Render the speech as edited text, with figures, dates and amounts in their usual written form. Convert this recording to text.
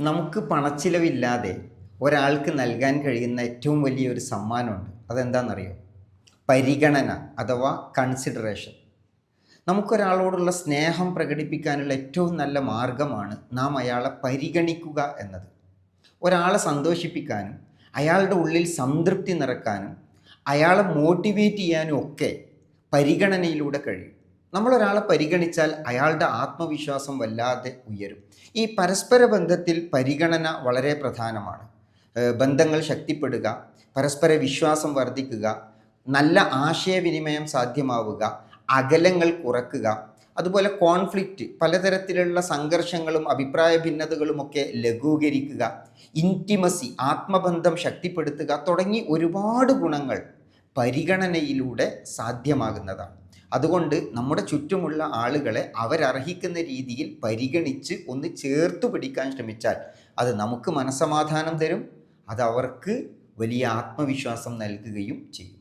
നമുക്ക് പണച്ചിലവില്ലാതെ ഒരാൾക്ക് നൽകാൻ കഴിയുന്ന ഏറ്റവും വലിയൊരു സമ്മാനമുണ്ട്. അതെന്താണെന്നറിയോ? പരിഗണന അഥവാ കൺസിഡറേഷൻ. നമുക്കൊരാളോടുള്ള സ്നേഹം പ്രകടിപ്പിക്കാനുള്ള ഏറ്റവും നല്ല മാർഗമാണ് നാം അയാളെ പരിഗണിക്കുക എന്നത്. ഒരാളെ സന്തോഷിപ്പിക്കാനും അയാളുടെ ഉള്ളിൽ സംതൃപ്തി നിറക്കാനും അയാളെ മോട്ടിവേറ്റ് ചെയ്യാനും ഒക്കെ പരിഗണനയിലൂടെ കഴിയും. നമ്മളൊരാളെ പരിഗണിച്ചാൽ അയാളുടെ ആത്മവിശ്വാസം വല്ലാതെ ഉയരും. ഈ പരസ്പര ബന്ധത്തിൽ പരിഗണന വളരെ പ്രധാനമാണ്. ബന്ധങ്ങൾ ശക്തിപ്പെടുക, പരസ്പര വിശ്വാസം വർദ്ധിക്കുക, നല്ല ആശയവിനിമയം സാധ്യമാവുക, അകലങ്ങൾ കുറക്കുക, അതുപോലെ കോൺഫ്ലിക്റ്റ്, പലതരത്തിലുള്ള സംഘർഷങ്ങളും അഭിപ്രായ ഭിന്നതകളുമൊക്കെ ലഘൂകരിക്കുക, ഇൻറ്റിമസി, ആത്മബന്ധം ശക്തിപ്പെടുത്തുക തുടങ്ങി ഒരുപാട് ഗുണങ്ങൾ പരിഗണനയിലൂടെ സാധ്യമാകുന്നതാണ്. അതുകൊണ്ട് നമ്മുടെ ചുറ്റുമുള്ള ആളുകളെ അവരർഹിക്കുന്ന രീതിയിൽ പരിഗണിച്ച് ഒന്ന് ചേർത്ത് പിടിക്കാൻ ശ്രമിച്ചാൽ അത് നമുക്ക് മനസ്സമാധാനം തരും, അത് അവർക്ക് വലിയ ആത്മവിശ്വാസം നൽകുകയും ചെയ്യും.